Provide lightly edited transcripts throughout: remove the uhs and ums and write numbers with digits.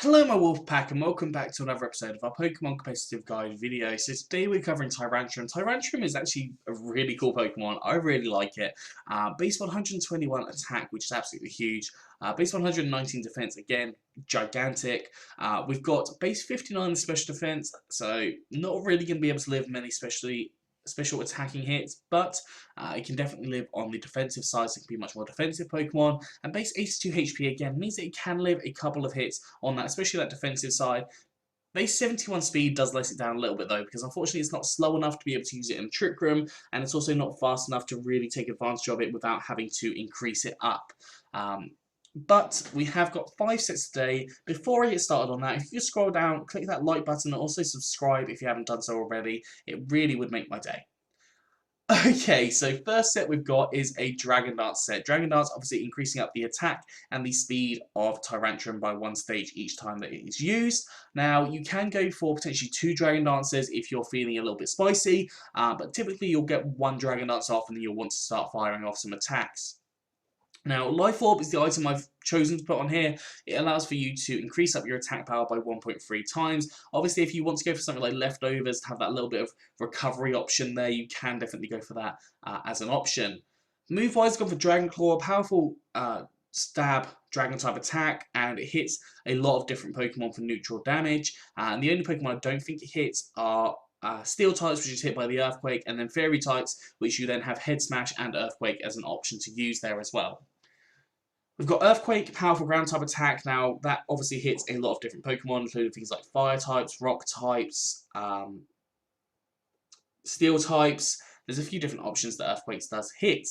Hello my wolf pack and welcome back to another episode of our Pokemon Competitive Guide video. So today we're covering Tyrantrum. Tyrantrum is actually a really cool Pokemon. I really like it. Base 121 attack, which is absolutely huge. Base 119 defense, again, gigantic. We've got base 59 special defense, so not really going to be able to live many special attacking hits, but it can definitely live on the defensive side, so it can be much more defensive Pokemon. And base 82 HP again means that it can live a couple of hits on that, especially that defensive side. Base 71 speed does let it down a little bit though, because unfortunately it's not slow enough to be able to use it in a Trick Room, and it's also not fast enough to really take advantage of it without having to increase it up. But we have got 5 sets today. Before I get started on that, if you scroll down, click that like button and also subscribe if you haven't done so already. It really would make my day. Okay, so first set we've got is a Dragon Dance set. Dragon Dance obviously increasing up the attack and the speed of Tyrantrum by 1 stage each time that it is used. Now, you can go for potentially 2 Dragon Dances if you're feeling a little bit spicy, but typically you'll get 1 Dragon Dance off and then you'll want to start firing off some attacks. Now, Life Orb is the item I've chosen to put on here. It allows for you to increase up your attack power by 1.3 times. Obviously, if you want to go for something like Leftovers to have that little bit of recovery option there, you can definitely go for that as an option. Move-wise, gone for Dragon Claw, a powerful stab dragon type attack, and it hits a lot of different Pokemon for neutral damage. And the only Pokemon I don't think it hits are Steel types, which is hit by the Earthquake, and then Fairy types, which you then have Head Smash and Earthquake as an option to use there as well. We've got Earthquake, powerful ground type attack. Now, that obviously hits a lot of different Pokemon, including things like Fire types, Rock types, Steel types. There's a few different options that Earthquake does hit.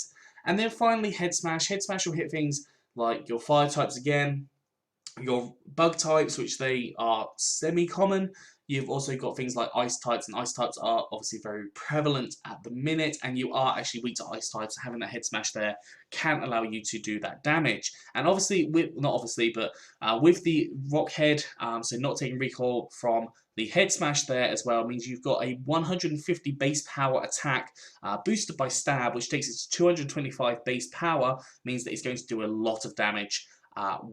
And then finally, Head Smash. Head Smash will hit things like your Fire types again, your Bug types, which they are semi-common. You've also got things like Ice types, and Ice types are obviously very prevalent at the minute, and you are actually weak to Ice types, so having that Head Smash there can allow you to do that damage. And obviously, with the Rock Head, so not taking recoil from the Head Smash there as well, means you've got a 150 base power attack boosted by Stab, which takes it to 225 base power, means that it's going to do a lot of damage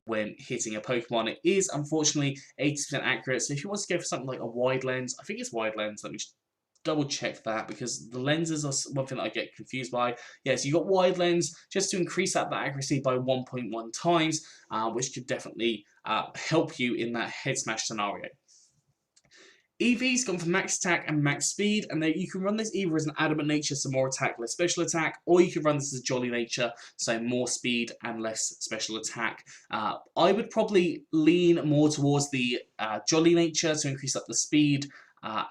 when hitting a Pokemon. It is unfortunately 80% accurate, so if you want to go for something like a wide lens, I think it's wide lens, let me just double check that because the lenses are one thing that I get confused by. Yeah, so you got wide lens just to increase that accuracy by 1.1 times, which could definitely help you in that head smash scenario. EV's gone for max attack and max speed, and then you can run this either as an adamant nature, so more attack, less special attack, or you can run this as a jolly nature, so more speed and less special attack. I would probably lean more towards the jolly nature to increase up the speed,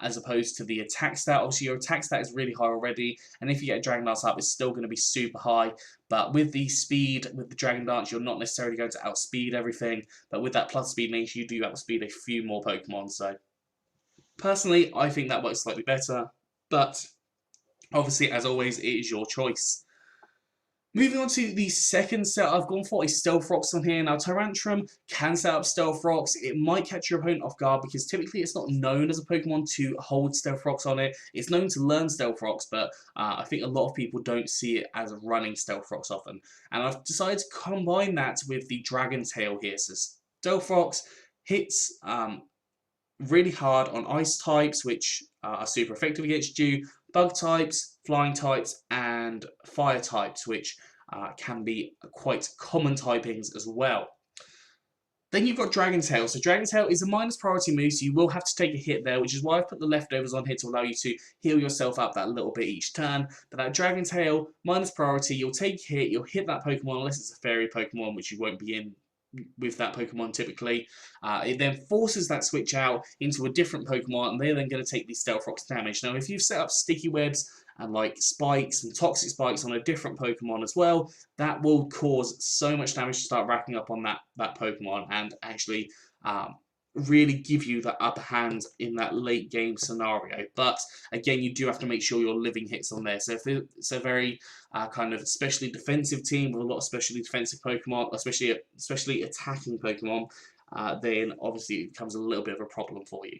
as opposed to the attack stat. Obviously, your attack stat is really high already, and if you get a Dragon Dance up, it's still going to be super high. But with the speed, with the Dragon Dance, you're not necessarily going to outspeed everything, but with that plus speed nature, you do outspeed a few more Pokemon, so personally, I think that works slightly better, but obviously, as always, it is your choice. Moving on to the second set, I've gone for a Stealth Rocks on here. Now, Tyrantrum can set up Stealth Rocks. It might catch your opponent off guard because typically it's not known as a Pokemon to hold Stealth Rocks on it. It's known to learn Stealth Rocks, but I think a lot of people don't see it as running Stealth Rocks often. And I've decided to combine that with the Dragon Tail here. So Stealth Rocks hits really hard on Ice types, which are super effective against you, Bug types, Flying types, and Fire types, which can be quite common typings as well. Then you've got Dragon Tail. So Dragon Tail is a minus priority move, so you will have to take a hit there, which is why I've put the Leftovers on here to allow you to heal yourself up that little bit each turn. But that Dragon Tail, minus priority, you'll take a hit, you'll hit that Pokemon, unless it's a Fairy Pokemon, which you won't be in with that Pokemon typically. It then forces that switch out into a different Pokemon, and they're then going to take these Stealth Rocks damage. Now, if you've set up sticky webs and like spikes and toxic spikes on a different Pokemon as well, that will cause so much damage to start racking up on that Pokemon and actually really give you that upper hand in that late game scenario. But again, you do have to make sure your living hits on there. So if it's a very kind of specially defensive team with a lot of specially defensive Pokemon, especially attacking Pokemon, then obviously it becomes a little bit of a problem for you.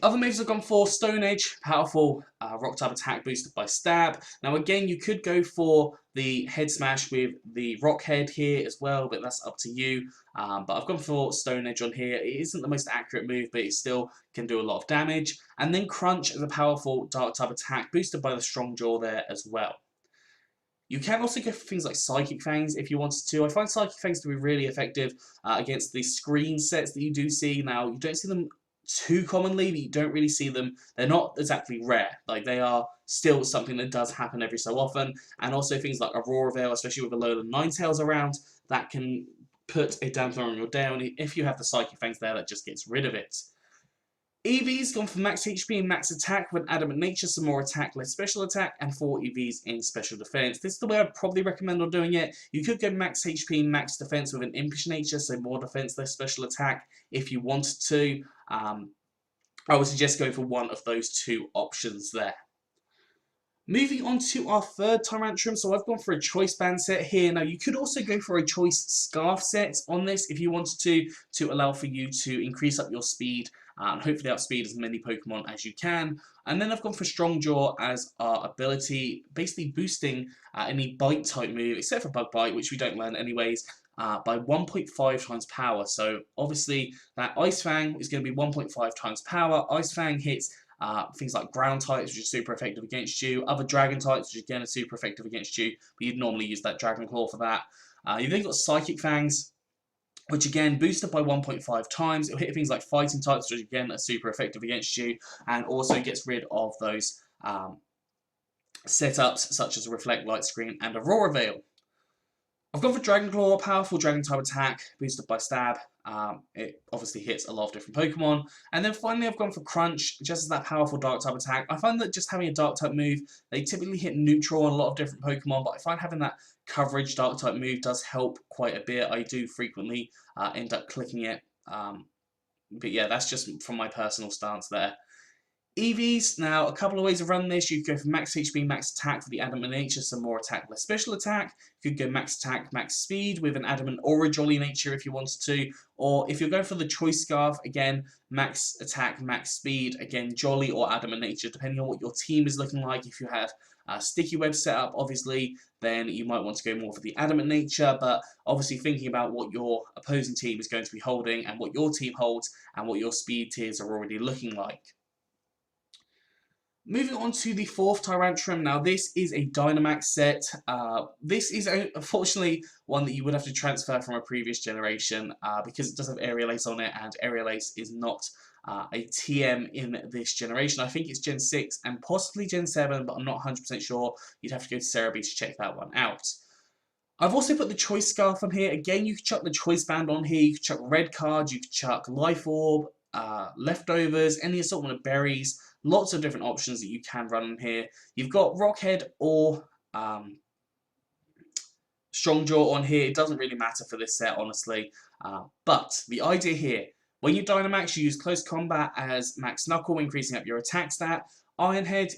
Other moves I've gone for, Stone Edge, powerful rock type attack boosted by stab. Now again, you could go for the head smash with the rock head here as well, but that's up to you. But I've gone for Stone Edge on here. It isn't the most accurate move, but it still can do a lot of damage. And then Crunch is a powerful dark type attack boosted by the Strong Jaw there as well. You can also go for things like Psychic Fangs if you wanted to. I find Psychic Fangs to be really effective against the screen sets that you do see. Now, you don't see them too commonly, but you don't really see them. They're not exactly rare. Like, they are still something that does happen every so often. And also things like Aurora Veil, especially with a load of Ninetales around, that can put a dampener on your day. And if you have the Psychic Fangs there, that just gets rid of it. EV's gone for max HP and max attack with Adamant Nature, some more attack, less special attack, and 4 EVs in special defense. This is the way I'd probably recommend on doing it. You could go max HP and max defense with an Impish Nature, so more defense, less special attack if you wanted to. I would suggest going for one of those two options there. Moving on to our third Tyrantrum, so I've gone for a choice band set here. Now you could also go for a choice scarf set on this if you wanted to allow for you to increase up your speed and hopefully outspeed as many Pokemon as you can. And then I've gone for Strong Jaw as our ability, basically boosting any bite type move, except for Bug Bite, which we don't learn anyways, by 1.5 times power. So obviously that Ice Fang is going to be 1.5 times power. Ice Fang hits things like ground types, which are super effective against you. Other dragon types, which again are super effective against you, but you'd normally use that Dragon Claw for that. You've then got Psychic Fangs, which again boosted by 1.5 times. It'll hit things like fighting types, which again are super effective against you, and also gets rid of those setups such as Reflect, Light Screen, and Aurora Veil. I've gone for Dragon Claw, powerful Dragon type attack, boosted by Stab. It obviously hits a lot of different Pokemon. And then finally I've gone for Crunch, just as that powerful Dark type attack. I find that just having a Dark type move, they typically hit neutral on a lot of different Pokemon, but I find having that coverage Dark type move does help quite a bit. I do frequently end up clicking it. But yeah, that's just from my personal stance there. EVs, now a couple of ways of running this. You could go for max HP, max attack for the Adamant Nature, some more attack, less special attack. You could go max attack, max speed with an Adamant or a Jolly Nature if you wanted to. Or if you're going for the Choice Scarf, again, max attack, max speed, again, Jolly or Adamant Nature, depending on what your team is looking like. If you have a Sticky Web set up, obviously, then you might want to go more for the Adamant Nature, but obviously thinking about what your opposing team is going to be holding and what your team holds and what your speed tiers are already looking like. Moving on to the fourth Tyrantrum. Now this is a Dynamax set. This is unfortunately one that you would have to transfer from a previous generation because it does have Aerial Ace on it, and Aerial Ace is not a TM in this generation. I think it's Gen 6 and possibly Gen 7, but I'm not 100% sure. You'd have to go to Cerebi to check that one out. I've also put the Choice Scarf on here. Again, you could chuck the Choice Band on here. You could chuck Red Cards, you could chuck Life Orb, Leftovers, any assortment of berries. Lots of different options that you can run in here. You've got Rockhead or Strong Jaw on here. It doesn't really matter for this set, honestly. But the idea here, when you Dynamax, you use Close Combat as Max Knuckle, increasing up your attack stat. Ironhead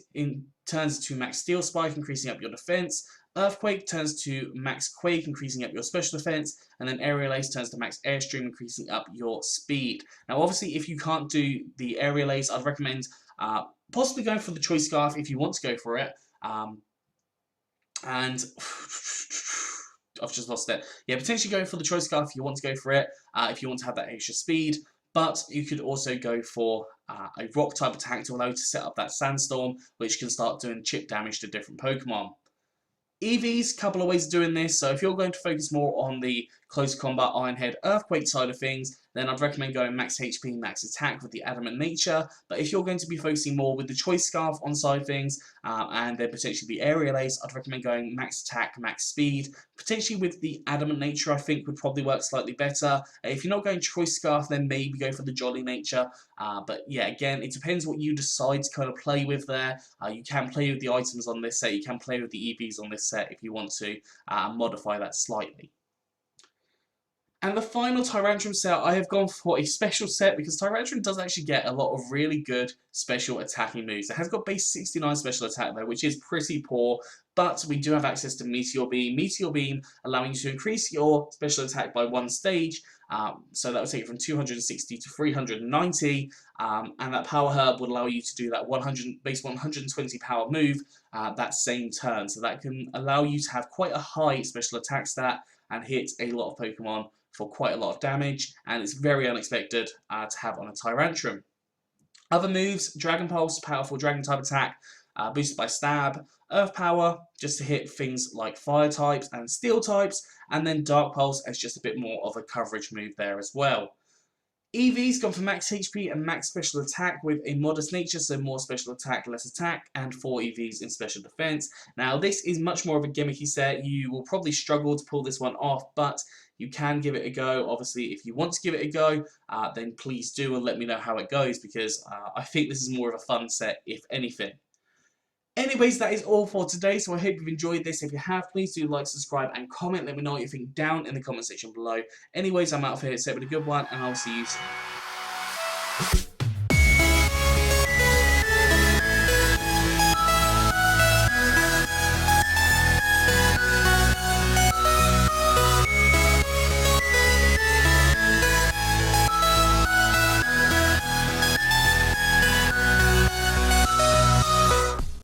turns to Max Steel Spike, increasing up your defense. Earthquake turns to Max Quake, increasing up your special defense, and then Aerial Ace turns to Max Airstream, increasing up your speed. Now, obviously, if you can't do the Aerial Ace, I'd recommend possibly going for the Choice Scarf if you want to go for it. And I've just lost it. Yeah, potentially going for the Choice Scarf if you want to go for it, if you want to have that extra speed. But you could also go for a Rock type attack to allow you to set up that Sandstorm, which can start doing chip damage to different Pokemon. EVs, couple of ways of doing this. So if you're going to focus more on the close combat Ironhead Earthquake side of things, then I'd recommend going max HP, max attack with the Adamant Nature. But if you're going to be focusing more with the Choice Scarf on side things, and then potentially the Aerial Ace, I'd recommend going max attack, max speed. Potentially with the Adamant Nature, I think would probably work slightly better. If you're not going Choice Scarf, then maybe go for the Jolly Nature. But yeah, again, it depends what you decide to kind of play with there. You can play with the items on this set, you can play with the EVs on this set if you want to, modify that slightly. And the final Tyrantrum set, I have gone for a special set because Tyrantrum does actually get a lot of really good special attacking moves. It has got base 69 special attack though, which is pretty poor, but we do have access to Meteor Beam. Meteor Beam allowing you to increase your special attack by 1 stage, so that would take it from 260 to 390, and that Power Herb would allow you to do that base 120 power move that same turn. So that can allow you to have quite a high special attack stat and hit a lot of Pokemon for quite a lot of damage, and it's very unexpected to have on a Tyrantrum. Other moves, Dragon Pulse, powerful Dragon type attack, boosted by Stab, Earth Power, just to hit things like Fire types and Steel types, and then Dark Pulse as just a bit more of a coverage move there as well. EV's gone for max HP and max special attack with a modest nature, so more special attack, less attack, and 4 EVs in special defense. Now, this is much more of a gimmicky set. You will probably struggle to pull this one off, but you can give it a go. Obviously, if you want to give it a go, then please do and let me know how it goes, because I think this is more of a fun set, if anything. Anyways, that is all for today, so I hope you've enjoyed this. If you have, please do like, subscribe, and comment. Let me know what you think down in the comment section below. Anyways, I'm out of here, so have a good one, and I'll see you soon.